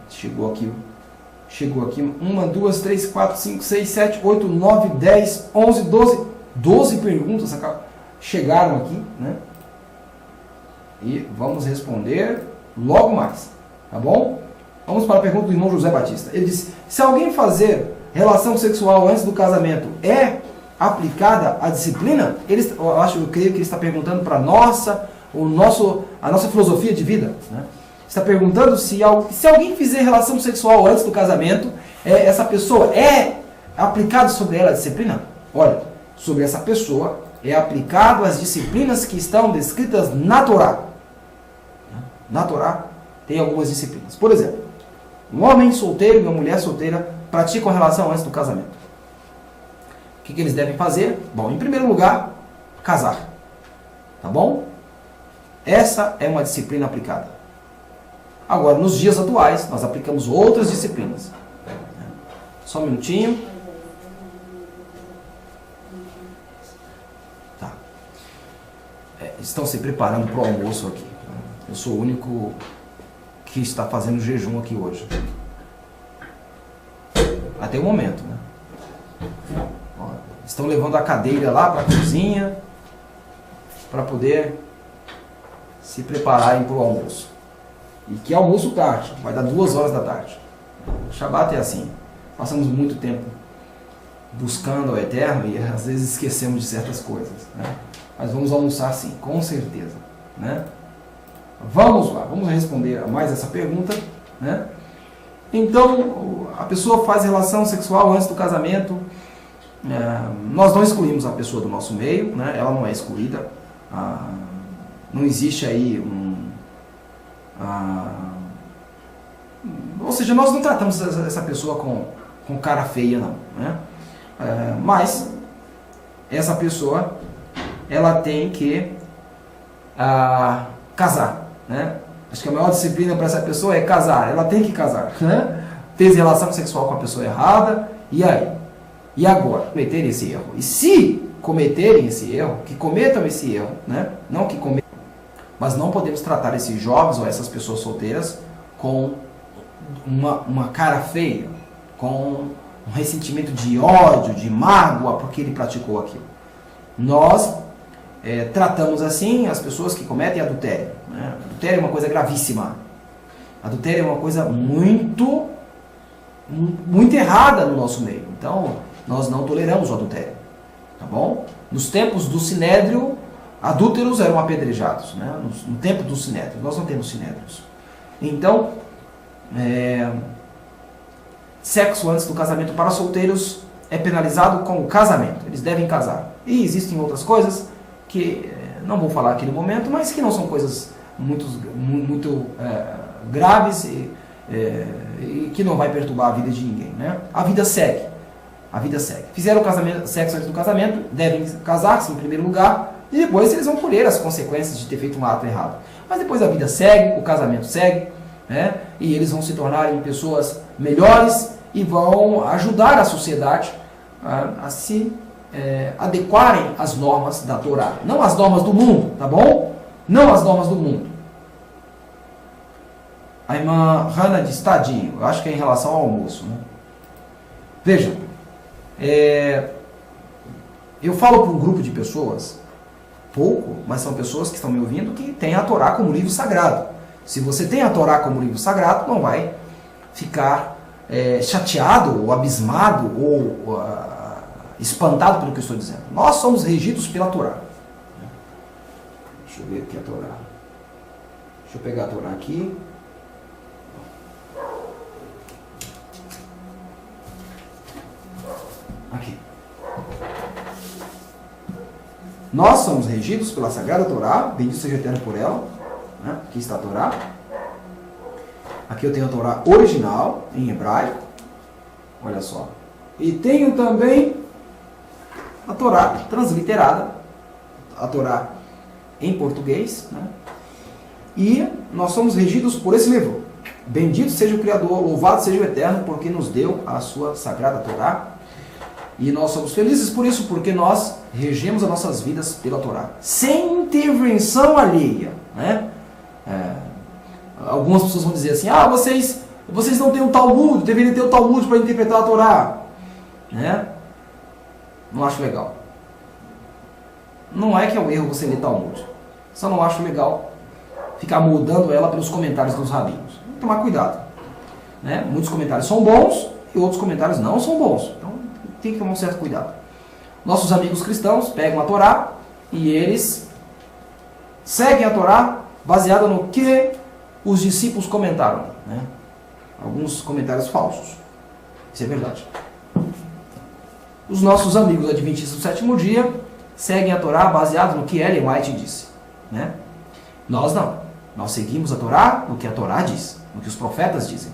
Chegou aqui. 1, 2, 3, 4, 5, 6, 7, 8, 9, 10, 11, 12 perguntas chegaram aqui, né? E vamos responder logo mais, tá bom? Vamos para a pergunta do irmão José Batista. Ele disse: se alguém fazer relação sexual antes do casamento, é aplicada a disciplina? Eu creio que ele está perguntando para a nossa filosofia de vida, né? Está perguntando se alguém fizer relação sexual antes do casamento, essa pessoa é aplicado sobre ela a disciplina? Olha, sobre essa pessoa é aplicado as disciplinas que estão descritas na Torá. Na Torá tem algumas disciplinas. Por exemplo, um homem solteiro e uma mulher solteira praticam relação antes do casamento. O que eles devem fazer? Bom, em primeiro lugar, casar. Tá bom? Essa é uma disciplina aplicada. Agora, nos dias atuais, nós aplicamos outras disciplinas. Só um minutinho. Tá. Estão se preparando para o almoço aqui. Eu sou o único que está fazendo jejum aqui hoje. Até o momento, né? Ó, estão levando a cadeira lá para a cozinha para poder se prepararem para o almoço. E que almoço tarde, vai dar 2 horas da tarde. O Shabat é assim. Passamos muito tempo buscando o Eterno e às vezes esquecemos de certas coisas, né? Mas vamos almoçar sim, com certeza, né? Vamos lá, vamos responder a mais essa pergunta, né? Então, a pessoa faz relação sexual antes do casamento. Nós não excluímos a pessoa do nosso meio, né? Ela não é excluída. Não existe aí Ou seja, nós não tratamos essa pessoa com cara feia, não, né? Mas essa pessoa, ela tem que casar, né? Acho que a maior disciplina para essa pessoa é casar. Ela tem que casar, né? Ter relação sexual com a pessoa errada. E aí? E agora? Cometerem esse erro. E se cometerem esse erro, que cometam esse erro, né? Não que cometam. Mas não podemos tratar esses jovens ou essas pessoas solteiras com uma cara feia, com um ressentimento de ódio, de mágoa, porque ele praticou aquilo. Nós tratamos assim as pessoas que cometem adultério, né? Adultério é uma coisa gravíssima. Adultério é uma coisa muito errada no nosso meio. Então, nós não toleramos o adultério. Tá bom? Nos tempos do Sinédrio, adúlteros eram apedrejados, né? No tempo do Sinédrio. Nós não temos Sinédrios. Então, sexo antes do casamento para solteiros é penalizado com o casamento. Eles devem casar. E existem outras coisas que não vou falar aqui no momento, mas que não são coisas muito graves e que não vai perturbar a vida de ninguém, né? A vida segue. A vida segue. Fizeram sexo antes do casamento, devem casar-se em primeiro lugar e depois eles vão colher as consequências de ter feito um ato errado. Mas depois a vida segue, o casamento segue, né? E eles vão se tornarem pessoas melhores e vão ajudar a sociedade a se adequarem às normas da Torá. Não às normas do mundo, tá bom? Não às normas do mundo. A irmã Hannah diz, tadinho, eu acho que é em relação ao almoço, né? Veja, eu falo para um grupo de pessoas, pouco, mas são pessoas que estão me ouvindo, que têm a Torá como livro sagrado. Se você tem a Torá como livro sagrado, não vai ficar chateado, ou abismado, ou espantado pelo que eu estou dizendo. Nós somos regidos pela Torá. Deixa eu ver aqui a Torá. Deixa eu pegar a Torá aqui. Aqui. Nós somos regidos pela Sagrada Torá, bendito seja o Eterno por ela, né? Aqui está a Torá. Aqui eu tenho a Torá original, em hebraico, olha só. E tenho também a Torá transliterada, a Torá em português, né? E nós somos regidos por esse livro. Bendito seja o Criador, louvado seja o Eterno, porque nos deu a sua Sagrada Torá. E nós somos felizes por isso, porque nós regemos as nossas vidas pela Torá, sem intervenção alheia, né? Algumas pessoas vão dizer assim, vocês não têm um Talmud, deveriam ter um Talmud para interpretar a Torá, né? Não acho legal. Não é que é um erro você ler Talmud, só não acho legal ficar moldando ela pelos comentários dos rabinos. Tomar cuidado, né? Muitos comentários são bons e outros comentários não são bons, então tem que tomar um certo cuidado. Nossos amigos cristãos pegam a Torá e eles seguem a Torá baseada no que os discípulos comentaram, né? Alguns comentários falsos. Isso é verdade. Os nossos amigos adventistas do sétimo dia seguem a Torá baseado no que Ellen White disse, né? Nós não. Nós seguimos a Torá no que a Torá diz, no que os profetas dizem.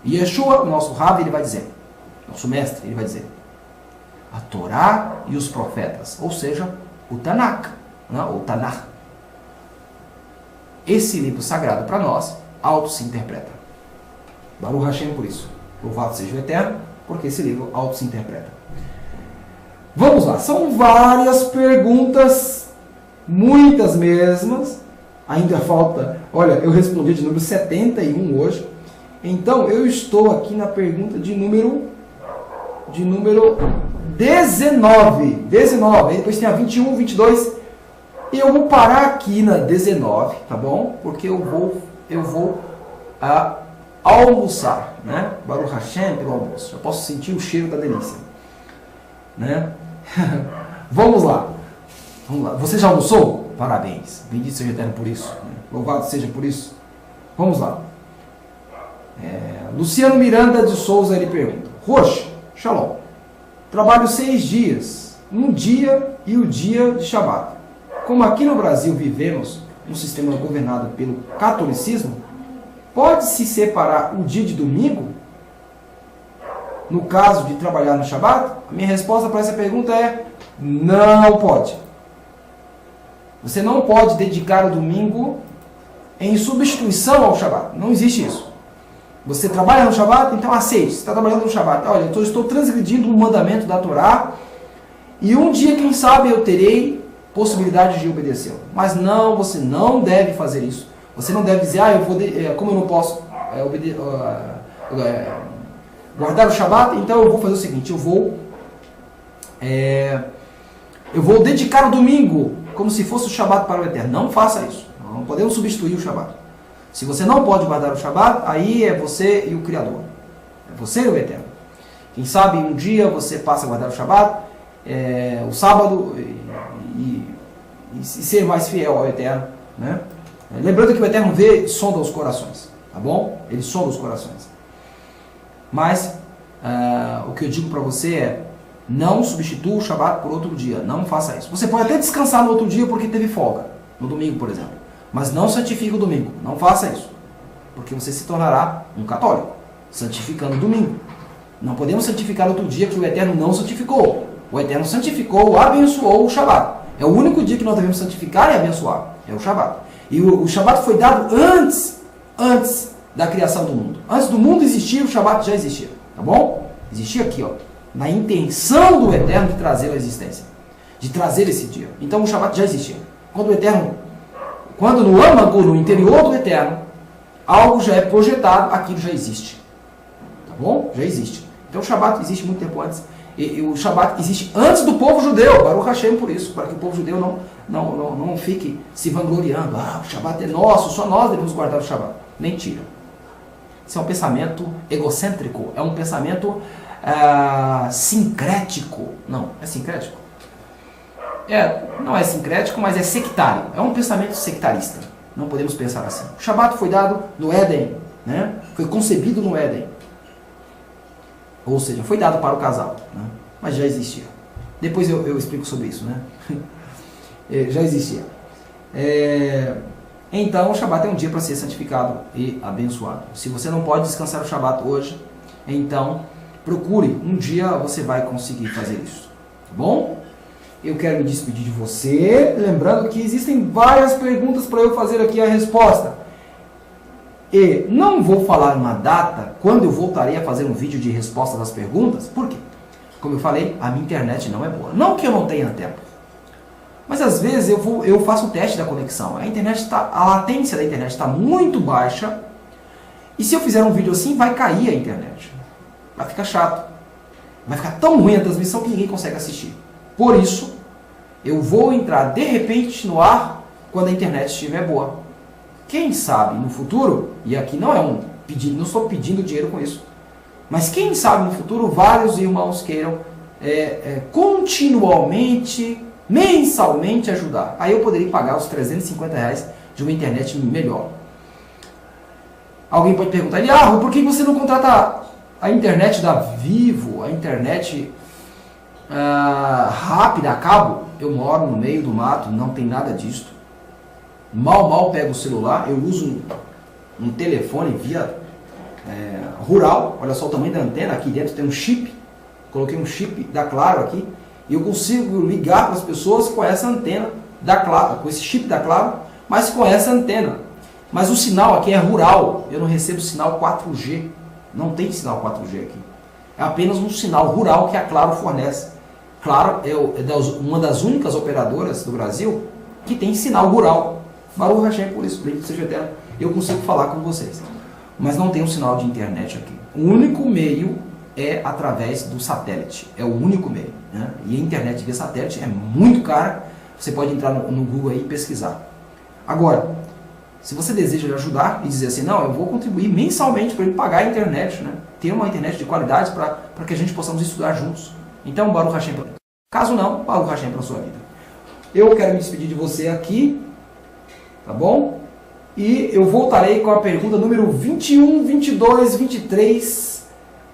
E Yeshua, o nosso Rabi, ele vai dizer, nosso mestre, ele vai dizer, a Torá e os profetas, ou seja, o Tanakh, né? O Tanakh. Esse livro sagrado para nós, auto se interpreta. Baruch Hashem por isso. Louvado seja o Eterno, porque esse livro auto se interpreta. Vamos lá, são várias perguntas, muitas mesmas. Ainda falta, olha, eu respondi de número 71 hoje. Então, eu estou aqui na pergunta de número 19. Depois tem a 21, 22. Eu vou parar aqui na 19, tá bom? Porque eu vou almoçar, né? Baruch Hashem pelo almoço. Eu posso sentir o cheiro da delícia, né? Vamos lá. Você já almoçou? Parabéns. Bendito seja o Eterno por isso. Louvado seja por isso. Vamos lá. Luciano Miranda de Souza, ele pergunta. Roxa, Shalom. Trabalho 6 dias. Um dia e o dia de Shabat. Como aqui no Brasil vivemos um sistema governado pelo catolicismo, pode-se separar o dia de domingo, no caso de trabalhar no Shabat? A minha resposta para essa pergunta é: não pode. Você não pode dedicar o domingo em substituição ao Shabat. Não existe isso. Você trabalha no Shabat, então aceite. Você está trabalhando no Shabat. Olha, eu estou transgredindo um mandamento da Torá e um dia, quem sabe, eu terei possibilidade de obedecê-lo. Mas não, você não deve fazer isso. Você não deve dizer, como eu não posso guardar o Shabat, então eu vou fazer o seguinte, eu vou dedicar o domingo como se fosse o Shabat para o Eterno. Não faça isso. Não podemos substituir o Shabat. Se você não pode guardar o Shabat, aí é você e o Criador. É você e o Eterno. Quem sabe um dia você passa a guardar o Shabat, o sábado, e ser mais fiel ao Eterno, né? Lembrando que o Eterno vê e sonda os corações, tá bom? Ele sonda os corações. Mas o que eu digo para você é: não substitua o Shabat por outro dia. Não faça isso. Você pode até descansar no outro dia porque teve folga, no domingo, por exemplo. Mas não santifique o domingo. Não faça isso. Porque você se tornará um católico, santificando o domingo. Não podemos santificar outro dia que o Eterno não santificou. O Eterno santificou, abençoou o Shabat. É o único dia que nós devemos santificar e abençoar. É o Shabat. E o Shabat foi dado antes da criação do mundo. Antes do mundo existir, o Shabat já existia. Tá bom? Existia aqui, ó, na intenção do Eterno de trazer a existência. De trazer esse dia. Então o Shabat já existia. Quando no âmago, no interior do Eterno, algo já é projetado, aquilo já existe. Tá bom? Já existe. Então o Shabat existe muito tempo antes. E o Shabat existe antes do povo judeu. Baruch Hashem por isso, para que o povo judeu não fique se vangloriando. O Shabat é nosso, só nós devemos guardar o Shabat. Mentira. Isso é um pensamento egocêntrico. É um pensamento sincrético. Não, é sincrético? Não é sincrético, mas é sectário. É um pensamento sectarista. Não podemos pensar assim. O Shabat foi dado no Éden, né? Foi concebido no Éden. Ou seja, foi dado para o casal, né? Mas já existia. Depois eu explico sobre isso, né? Já existia. Então, o Shabat é um dia para ser santificado e abençoado. Se você não pode descansar o Shabat hoje, então procure. Um dia você vai conseguir fazer isso. Tá bom? Eu quero me despedir de você, lembrando que existem várias perguntas para eu fazer aqui a resposta. E não vou falar uma data quando eu voltarei a fazer um vídeo de resposta das perguntas. Por quê? Como eu falei, a minha internet não é boa. Não que eu não tenha tempo. Mas às vezes eu faço o teste da conexão. A latência da internet está muito baixa. E se eu fizer um vídeo assim, vai cair a internet. Vai ficar chato. Vai ficar tão ruim a transmissão que ninguém consegue assistir. Por isso, eu vou entrar de repente no ar quando a internet estiver boa. Quem sabe no futuro, e aqui não é um pedido, não estou pedindo dinheiro com isso, mas quem sabe no futuro vários irmãos queiram continuamente, mensalmente ajudar. Aí eu poderia pagar os R$350 de uma internet melhor. Alguém pode perguntar, por que você não contrata a internet da Vivo, a internet rápida, a cabo? Eu moro no meio do mato, não tem nada disso. Mal pego o celular, eu uso um telefone via rural. Olha só o tamanho da antena, aqui dentro tem um chip. Coloquei um chip da Claro aqui e eu consigo ligar para as pessoas com essa antena da Claro, com esse chip da Claro, mas com essa antena. Mas o sinal aqui é rural, eu não recebo sinal 4G, não tem sinal 4G aqui. É apenas um sinal rural que a Claro fornece. Claro é uma das únicas operadoras do Brasil que tem sinal rural. Baruch Hashem por isso, bendito seja Eterno, eu consigo falar com vocês. Mas não tem um sinal de internet aqui. O único meio é através do satélite. É o único meio, né? E a internet via satélite é muito cara. Você pode entrar no Google aí e pesquisar. Agora, se você deseja ajudar e dizer assim, não, eu vou contribuir mensalmente para ele pagar a internet, né? Ter uma internet de qualidade para que a gente possamos estudar juntos. Então, Baruch Hashem. Caso não, Baruch Hashem para a sua vida. Eu quero me despedir de você aqui, tá bom? E eu voltarei com a pergunta número 21, 22, 23,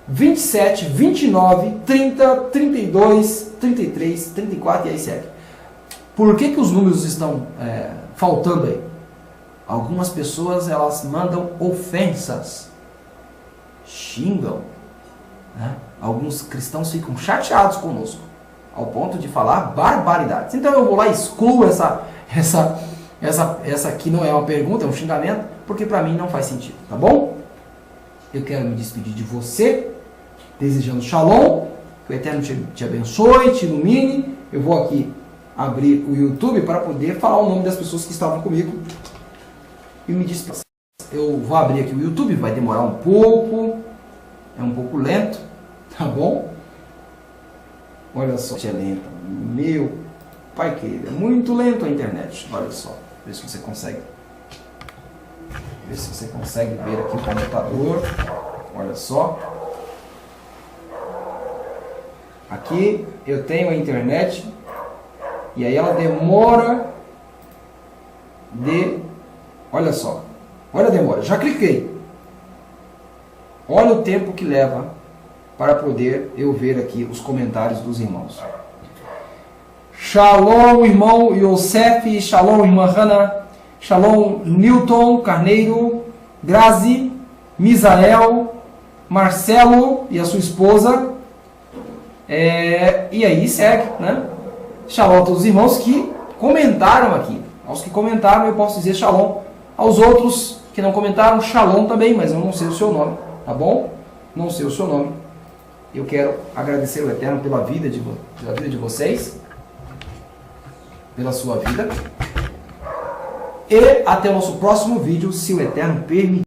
27, 29, 30, 32, 33, 34 e aí segue. Por que os números estão faltando aí? Algumas pessoas, elas mandam ofensas, xingam, né? Alguns cristãos ficam chateados conosco, ao ponto de falar barbaridades. Então eu vou lá e excluo essa aqui, não é uma pergunta, é um xingamento, porque para mim não faz sentido, tá bom? Eu quero me despedir de você, desejando shalom, que o Eterno te abençoe, te ilumine. Eu vou aqui abrir o YouTube para poder falar o nome das pessoas que estavam comigo e me despedir. Eu vou abrir aqui o YouTube, vai demorar um pouco, é um pouco lento, tá bom? Olha só, é lento, meu pai querido, é muito lento a internet, olha só, vê se você consegue. Ver se você consegue ver aqui o computador. Olha só. Aqui eu tenho a internet. E aí ela demora de... Olha só. Olha a demora. Já cliquei. Olha o tempo que leva para poder eu ver aqui os comentários dos irmãos. Shalom, irmão Yosef. Shalom, irmã Hannah. Shalom, Newton Carneiro, Grazi, Misael, Marcelo e a sua esposa. E aí segue, né? Shalom a todos os irmãos que comentaram aqui. Aos que comentaram eu posso dizer shalom. Aos outros que não comentaram, shalom também, mas eu não sei o seu nome, tá bom? Não sei o seu nome. Eu quero agradecer ao Eterno pela vida de vocês, pela sua vida. E até o nosso próximo vídeo, se o Eterno permitir.